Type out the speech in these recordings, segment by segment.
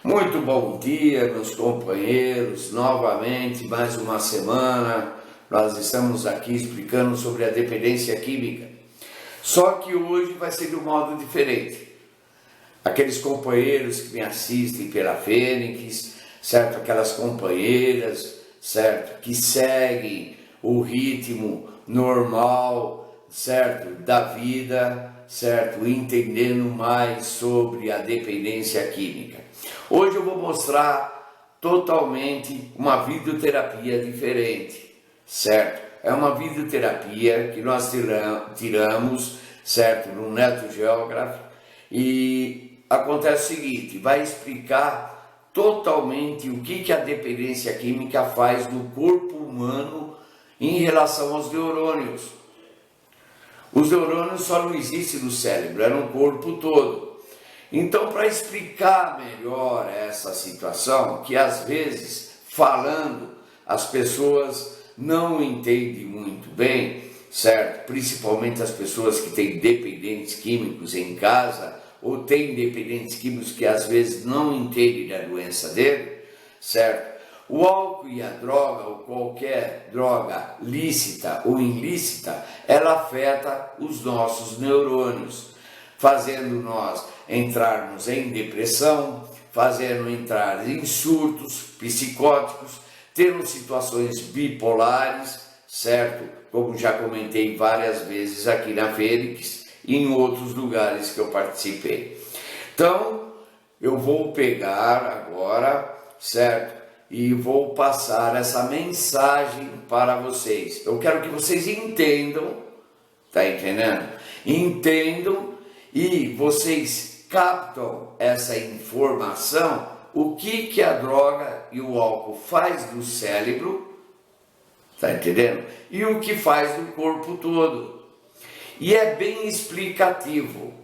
Muito bom dia, meus companheiros. Novamente, mais uma semana, nós estamos aqui explicando sobre a dependência química. Só que hoje vai ser de um modo diferente. Aqueles companheiros que me assistem pela Fênix, certo? Aquelas companheiras, certo? Que seguem o ritmo normal, certo? Da vida, certo? Entendendo mais sobre a dependência química. Hoje eu vou mostrar totalmente uma videoterapia diferente, certo? É uma videoterapia que nós tiramos, certo? No Neto Geography, e acontece o seguinte, vai explicar totalmente o que a dependência química faz no corpo humano em relação aos neurônios. Os neurônios só não existem no cérebro, é no corpo todo. Então, para explicar melhor essa situação, que às vezes, falando, as pessoas não entendem muito bem, certo? Principalmente as pessoas que têm dependentes químicos em casa, ou têm dependentes químicos que às vezes não entendem da doença dele, certo? O álcool e a droga, ou qualquer droga lícita ou ilícita, ela afeta os nossos neurônios, fazendo nós entrarmos em depressão, fazendo entrar em surtos psicóticos, tendo situações bipolares, certo? Como já comentei várias vezes aqui na Fênix e em outros lugares que eu participei. Então, eu vou pegar agora, certo? E vou passar essa mensagem para vocês. Eu quero que vocês entendam, tá entendendo? Entendam e vocês captam essa informação, o que a droga e o álcool faz no cérebro, tá entendendo? E o que faz no corpo todo. E é bem explicativo,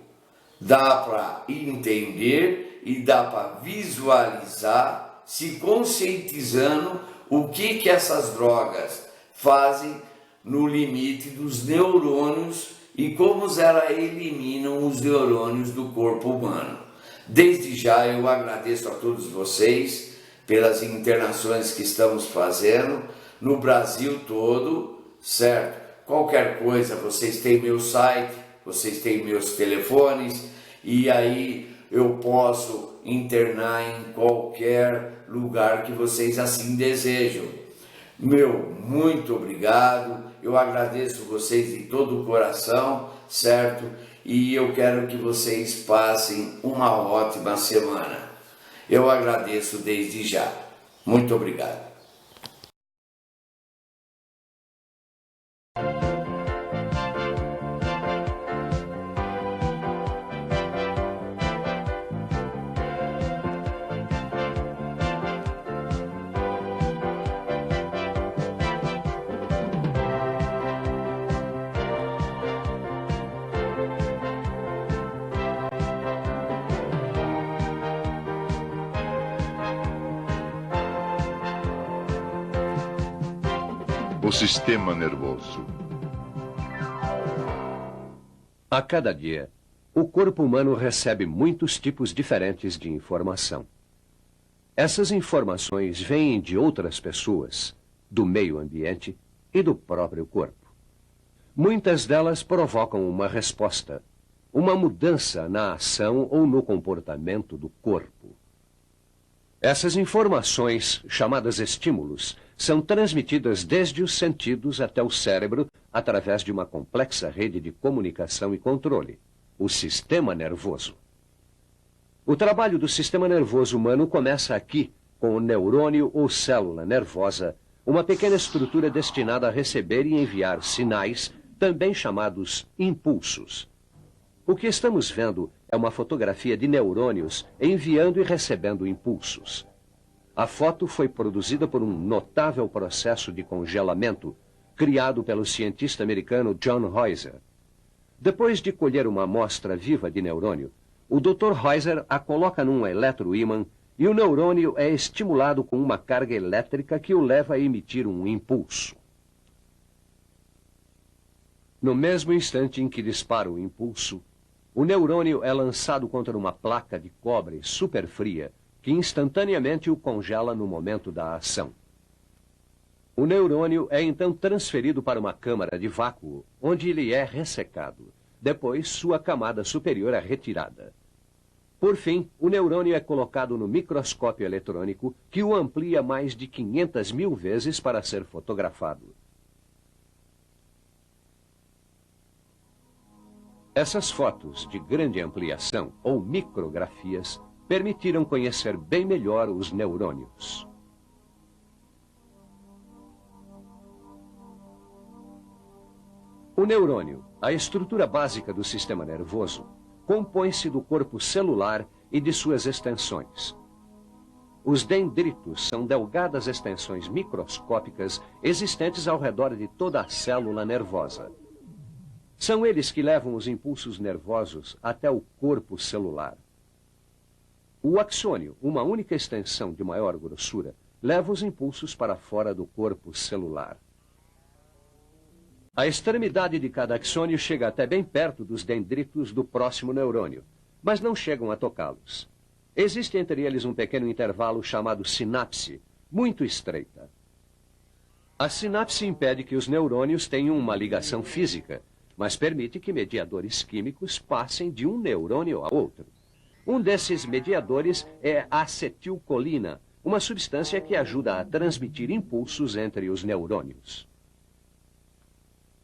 dá para entender e dá para visualizar, se conscientizando o que essas drogas fazem no limite dos neurônios e como elas eliminam os neurônios do corpo humano. Desde já eu agradeço a todos vocês pelas internações que estamos fazendo no Brasil todo, certo? Qualquer coisa, vocês têm meu site, vocês têm meus telefones e aí eu posso internar em qualquer lugar que vocês assim desejam. Muito obrigado, eu agradeço vocês de todo o coração, certo? E eu quero que vocês passem uma ótima semana. Eu agradeço desde já. Muito obrigado. O sistema nervoso. A cada dia, o corpo humano recebe muitos tipos diferentes de informação. Essas informações vêm de outras pessoas, do meio ambiente e do próprio corpo. Muitas delas provocam uma resposta, uma mudança na ação ou no comportamento do corpo. Essas informações, chamadas estímulos, são transmitidas desde os sentidos até o cérebro através de uma complexa rede de comunicação e controle, o sistema nervoso. O trabalho do sistema nervoso humano começa aqui, com o neurônio ou célula nervosa, uma pequena estrutura destinada a receber e enviar sinais, também chamados impulsos. O que estamos vendo é uma fotografia de neurônios enviando e recebendo impulsos. A foto foi produzida por um notável processo de congelamento criado pelo cientista americano John Heuser. Depois de colher uma amostra viva de neurônio, o Dr. Heuser a coloca num eletroímã e o neurônio é estimulado com uma carga elétrica que o leva a emitir um impulso. No mesmo instante em que dispara o impulso, o neurônio é lançado contra uma placa de cobre superfria que instantaneamente o congela no momento da ação. O neurônio é então transferido para uma câmara de vácuo, onde ele é ressecado. Depois, sua camada superior é retirada. Por fim, o neurônio é colocado no microscópio eletrônico, que o amplia mais de 500.000 vezes para ser fotografado. Essas fotos de grande ampliação, ou micrografias, permitiram conhecer bem melhor os neurônios. O neurônio, a estrutura básica do sistema nervoso, compõe-se do corpo celular e de suas extensões. Os dendritos são delgadas extensões microscópicas existentes ao redor de toda a célula nervosa. São eles que levam os impulsos nervosos até o corpo celular. O axônio, uma única extensão de maior grossura, leva os impulsos para fora do corpo celular. A extremidade de cada axônio chega até bem perto dos dendritos do próximo neurônio, mas não chegam a tocá-los. Existe entre eles um pequeno intervalo chamado sinapse, muito estreita. A sinapse impede que os neurônios tenham uma ligação física, mas permite que mediadores químicos passem de um neurônio a outro. Um desses mediadores é a acetilcolina, uma substância que ajuda a transmitir impulsos entre os neurônios.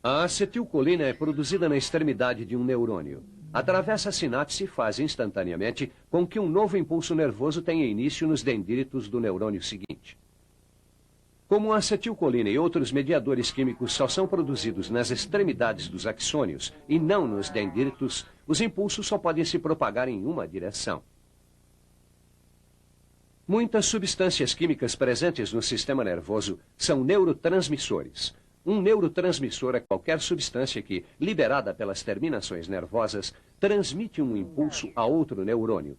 A acetilcolina é produzida na extremidade de um neurônio. Atravessa a sinapse e faz instantaneamente com que um novo impulso nervoso tenha início nos dendritos do neurônio seguinte. Como a acetilcolina e outros mediadores químicos só são produzidos nas extremidades dos axônios e não nos dendritos, os impulsos só podem se propagar em uma direção. Muitas substâncias químicas presentes no sistema nervoso são neurotransmissores. Um neurotransmissor é qualquer substância que, liberada pelas terminações nervosas, transmite um impulso a outro neurônio,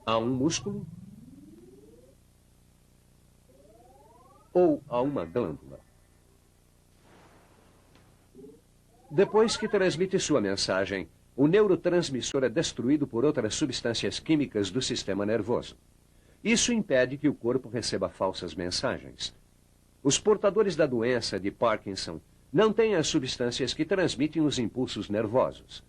a um músculo ou a uma glândula. Depois que transmite sua mensagem, o neurotransmissor é destruído por outras substâncias químicas do sistema nervoso. Isso impede que o corpo receba falsas mensagens. Os portadores da doença de Parkinson não têm as substâncias que transmitem os impulsos nervosos.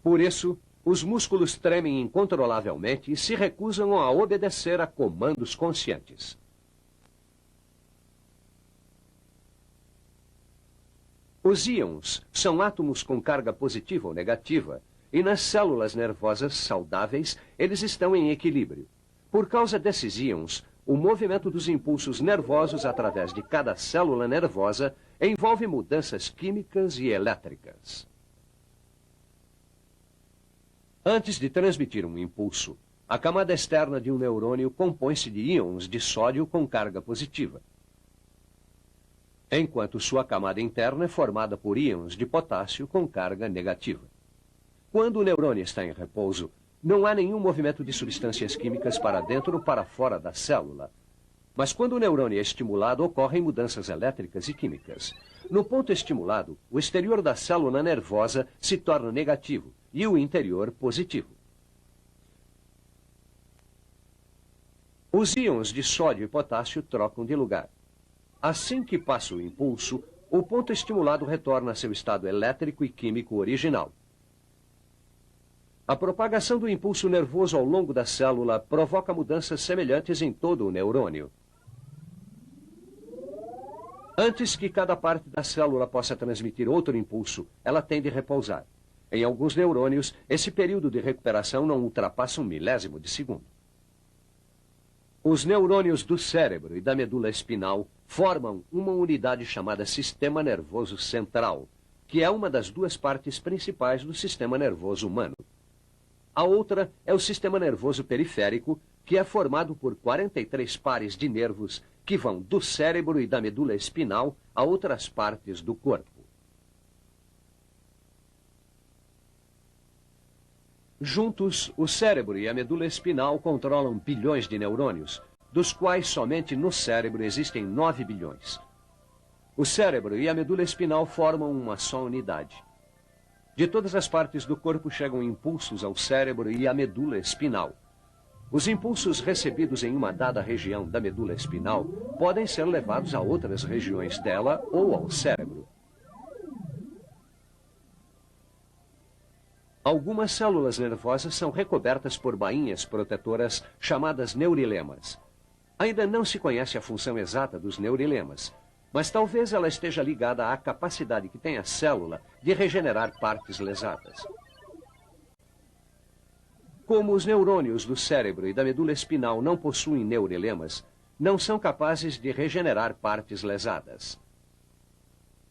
Por isso, os músculos tremem incontrolavelmente e se recusam a obedecer a comandos conscientes. Os íons são átomos com carga positiva ou negativa, e nas células nervosas saudáveis eles estão em equilíbrio. Por causa desses íons, o movimento dos impulsos nervosos através de cada célula nervosa envolve mudanças químicas e elétricas. Antes de transmitir um impulso, a camada externa de um neurônio compõe-se de íons de sódio com carga positiva, enquanto sua camada interna é formada por íons de potássio com carga negativa. Quando o neurônio está em repouso, não há nenhum movimento de substâncias químicas para dentro ou para fora da célula. Mas quando o neurônio é estimulado, ocorrem mudanças elétricas e químicas. No ponto estimulado, o exterior da célula nervosa se torna negativo e o interior positivo. Os íons de sódio e potássio trocam de lugar. Assim que passa o impulso, o ponto estimulado retorna a seu estado elétrico e químico original. A propagação do impulso nervoso ao longo da célula provoca mudanças semelhantes em todo o neurônio. Antes que cada parte da célula possa transmitir outro impulso, ela tem de repousar. Em alguns neurônios, esse período de recuperação não ultrapassa 1/1000 de segundo. Os neurônios do cérebro e da medula espinal formam uma unidade chamada Sistema Nervoso Central, que é uma das duas partes principais do sistema nervoso humano. A outra é o sistema nervoso periférico, que é formado por 43 pares de nervos que vão do cérebro e da medula espinal a outras partes do corpo. Juntos, o cérebro e a medula espinal controlam bilhões de neurônios, dos quais somente no cérebro existem 9 bilhões. O cérebro e a medula espinal formam uma só unidade. De todas as partes do corpo chegam impulsos ao cérebro e à medula espinal. Os impulsos recebidos em uma dada região da medula espinal podem ser levados a outras regiões dela ou ao cérebro. Algumas células nervosas são recobertas por bainhas protetoras chamadas neurilemas. Ainda não se conhece a função exata dos neurilemas, mas talvez ela esteja ligada à capacidade que tem a célula de regenerar partes lesadas. Como os neurônios do cérebro e da medula espinal não possuem neurilemas, não são capazes de regenerar partes lesadas.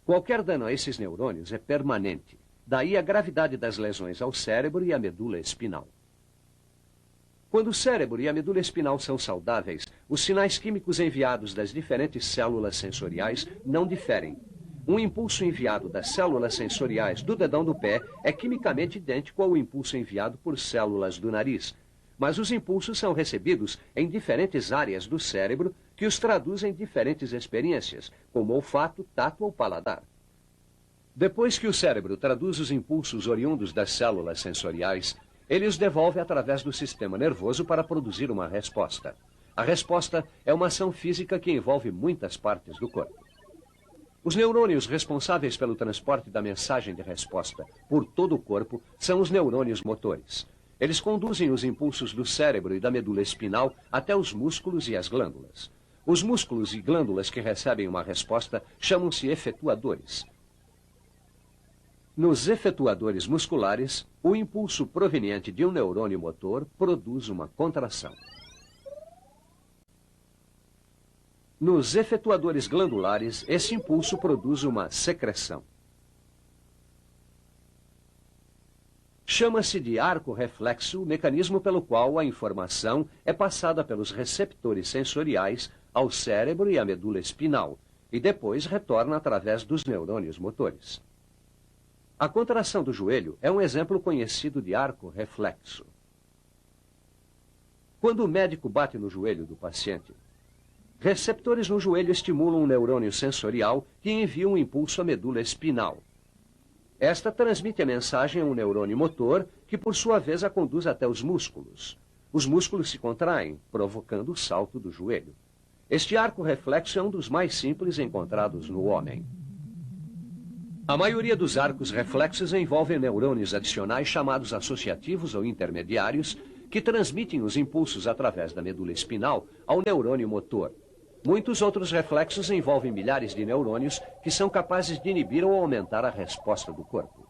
Qualquer dano a esses neurônios é permanente. Daí a gravidade das lesões ao cérebro e à medula espinal. Quando o cérebro e a medula espinal são saudáveis, os sinais químicos enviados das diferentes células sensoriais não diferem. Um impulso enviado das células sensoriais do dedão do pé é quimicamente idêntico ao impulso enviado por células do nariz, mas os impulsos são recebidos em diferentes áreas do cérebro que os traduzem em diferentes experiências, como olfato, tato ou paladar. Depois que o cérebro traduz os impulsos oriundos das células sensoriais, ele os devolve através do sistema nervoso para produzir uma resposta. A resposta é uma ação física que envolve muitas partes do corpo. Os neurônios responsáveis pelo transporte da mensagem de resposta por todo o corpo são os neurônios motores. Eles conduzem os impulsos do cérebro e da medula espinal até os músculos e as glândulas. Os músculos e glândulas que recebem uma resposta chamam-se efetuadores. Nos efetuadores musculares, o impulso proveniente de um neurônio motor produz uma contração. Nos efetuadores glandulares, esse impulso produz uma secreção. Chama-se de arco reflexo o mecanismo pelo qual a informação é passada pelos receptores sensoriais ao cérebro e à medula espinal, e depois retorna através dos neurônios motores. A contração do joelho é um exemplo conhecido de arco reflexo. Quando o médico bate no joelho do paciente, receptores no joelho estimulam um neurônio sensorial que envia um impulso à medula espinal. Esta transmite a mensagem a um neurônio motor que, por sua vez, a conduz até os músculos. Os músculos se contraem, provocando o salto do joelho. Este arco reflexo é um dos mais simples encontrados no homem. A maioria dos arcos reflexos envolvem neurônios adicionais chamados associativos ou intermediários, que transmitem os impulsos através da medula espinal ao neurônio motor. Muitos outros reflexos envolvem milhares de neurônios que são capazes de inibir ou aumentar a resposta do corpo.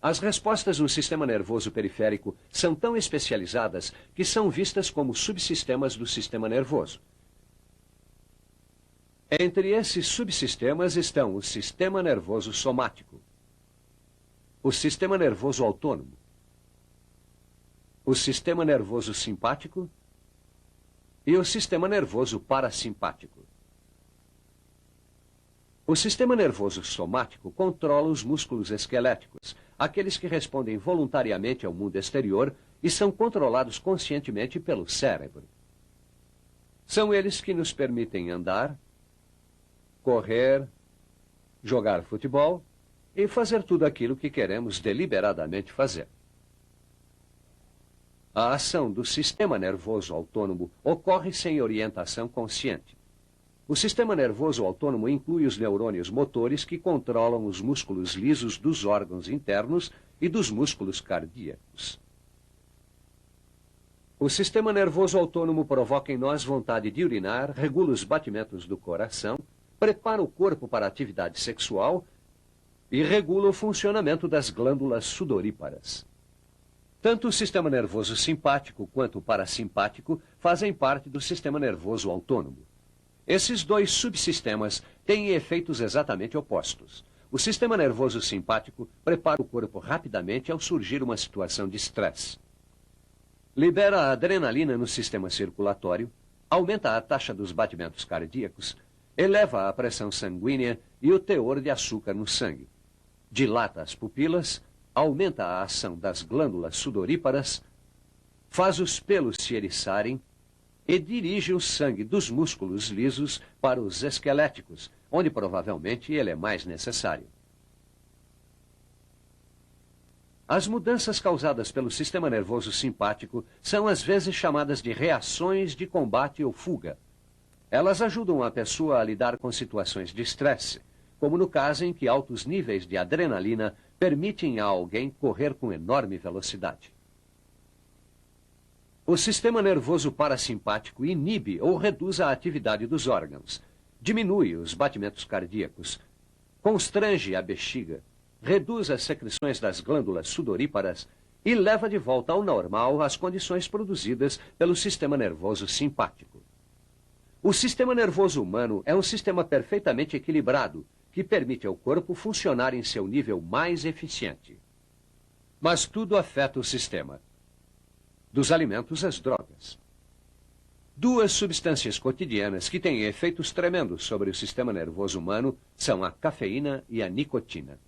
As respostas do sistema nervoso periférico são tão especializadas que são vistas como subsistemas do sistema nervoso. Entre esses subsistemas estão o sistema nervoso somático, o sistema nervoso autônomo, o sistema nervoso simpático e o sistema nervoso parasimpático. O sistema nervoso somático controla os músculos esqueléticos, aqueles que respondem voluntariamente ao mundo exterior e são controlados conscientemente pelo cérebro. São eles que nos permitem andar, correr, jogar futebol e fazer tudo aquilo que queremos deliberadamente fazer. A ação do sistema nervoso autônomo ocorre sem orientação consciente. O sistema nervoso autônomo inclui os neurônios motores que controlam os músculos lisos dos órgãos internos e dos músculos cardíacos. O sistema nervoso autônomo provoca em nós vontade de urinar, regula os batimentos do coração, prepara o corpo para a atividade sexual e regula o funcionamento das glândulas sudoríparas. Tanto o sistema nervoso simpático quanto o parasimpático fazem parte do sistema nervoso autônomo. Esses dois subsistemas têm efeitos exatamente opostos. O sistema nervoso simpático prepara o corpo rapidamente ao surgir uma situação de estresse. Libera a adrenalina no sistema circulatório, aumenta a taxa dos batimentos cardíacos, eleva a pressão sanguínea e o teor de açúcar no sangue. Dilata as pupilas, aumenta a ação das glândulas sudoríparas, faz os pelos se eriçarem e dirige o sangue dos músculos lisos para os esqueléticos, onde provavelmente ele é mais necessário. As mudanças causadas pelo sistema nervoso simpático são às vezes chamadas de reações de combate ou fuga. Elas ajudam a pessoa a lidar com situações de estresse, como no caso em que altos níveis de adrenalina permitem a alguém correr com enorme velocidade. O sistema nervoso parasimpático inibe ou reduz a atividade dos órgãos, diminui os batimentos cardíacos, constrange a bexiga, reduz as secreções das glândulas sudoríparas e leva de volta ao normal as condições produzidas pelo sistema nervoso simpático. O sistema nervoso humano é um sistema perfeitamente equilibrado, que permite ao corpo funcionar em seu nível mais eficiente. Mas tudo afeta o sistema. Dos alimentos às drogas. Duas substâncias cotidianas que têm efeitos tremendos sobre o sistema nervoso humano são a cafeína e a nicotina.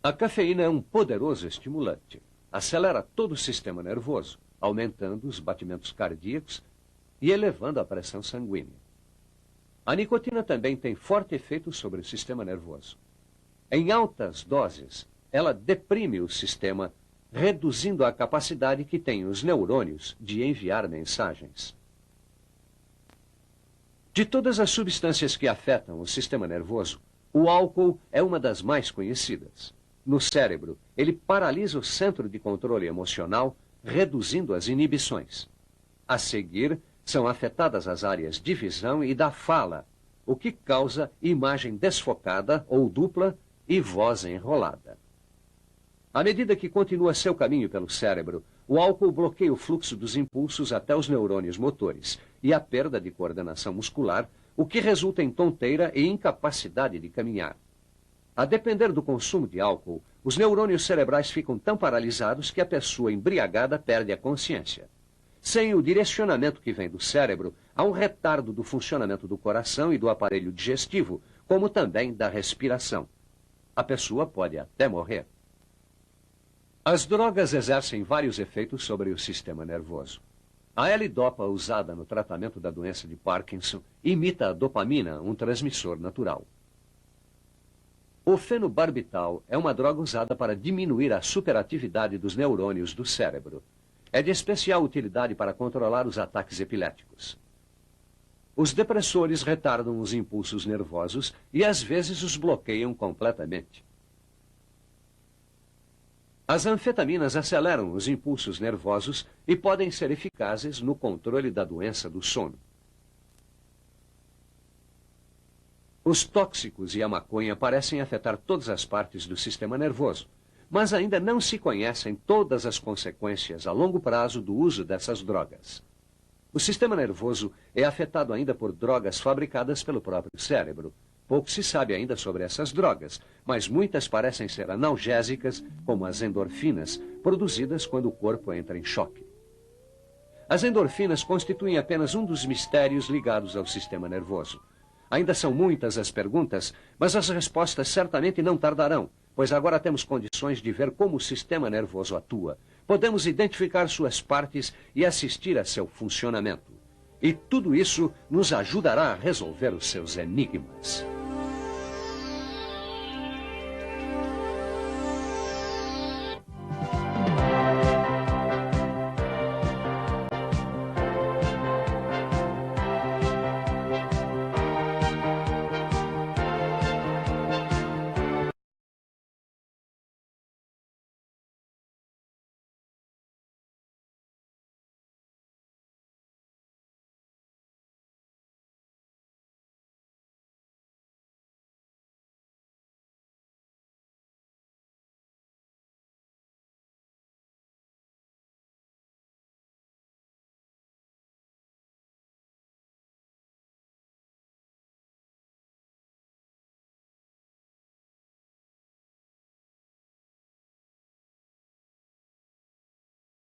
A cafeína é um poderoso estimulante. Acelera todo o sistema nervoso, aumentando os batimentos cardíacos e elevando a pressão sanguínea. A nicotina também tem forte efeito sobre o sistema nervoso. Em altas doses, ela deprime o sistema, reduzindo a capacidade que têm os neurônios de enviar mensagens. De todas as substâncias que afetam o sistema nervoso, o álcool é uma das mais conhecidas. No cérebro, ele paralisa o centro de controle emocional, reduzindo as inibições. A seguir, são afetadas as áreas de visão e da fala, o que causa imagem desfocada ou dupla e voz enrolada. À medida que continua seu caminho pelo cérebro, o álcool bloqueia o fluxo dos impulsos até os neurônios motores e a perda de coordenação muscular, o que resulta em tonteira e incapacidade de caminhar. A depender do consumo de álcool, os neurônios cerebrais ficam tão paralisados que a pessoa embriagada perde a consciência. Sem o direcionamento que vem do cérebro, há um retardo do funcionamento do coração e do aparelho digestivo, como também da respiração. A pessoa pode até morrer. As drogas exercem vários efeitos sobre o sistema nervoso. A L-Dopa usada no tratamento da doença de Parkinson imita a dopamina, um transmissor natural. O fenobarbital é uma droga usada para diminuir a superatividade dos neurônios do cérebro. É de especial utilidade para controlar os ataques epiléticos. Os depressores retardam os impulsos nervosos e às vezes os bloqueiam completamente. As anfetaminas aceleram os impulsos nervosos e podem ser eficazes no controle da doença do sono. Os tóxicos e a maconha parecem afetar todas as partes do sistema nervoso, mas ainda não se conhecem todas as consequências a longo prazo do uso dessas drogas. O sistema nervoso é afetado ainda por drogas fabricadas pelo próprio cérebro. Pouco se sabe ainda sobre essas drogas, mas muitas parecem ser analgésicas, como as endorfinas, produzidas quando o corpo entra em choque. As endorfinas constituem apenas um dos mistérios ligados ao sistema nervoso. Ainda são muitas as perguntas, mas as respostas certamente não tardarão, pois agora temos condições de ver como o sistema nervoso atua. Podemos identificar suas partes e assistir a seu funcionamento. E tudo isso nos ajudará a resolver os seus enigmas.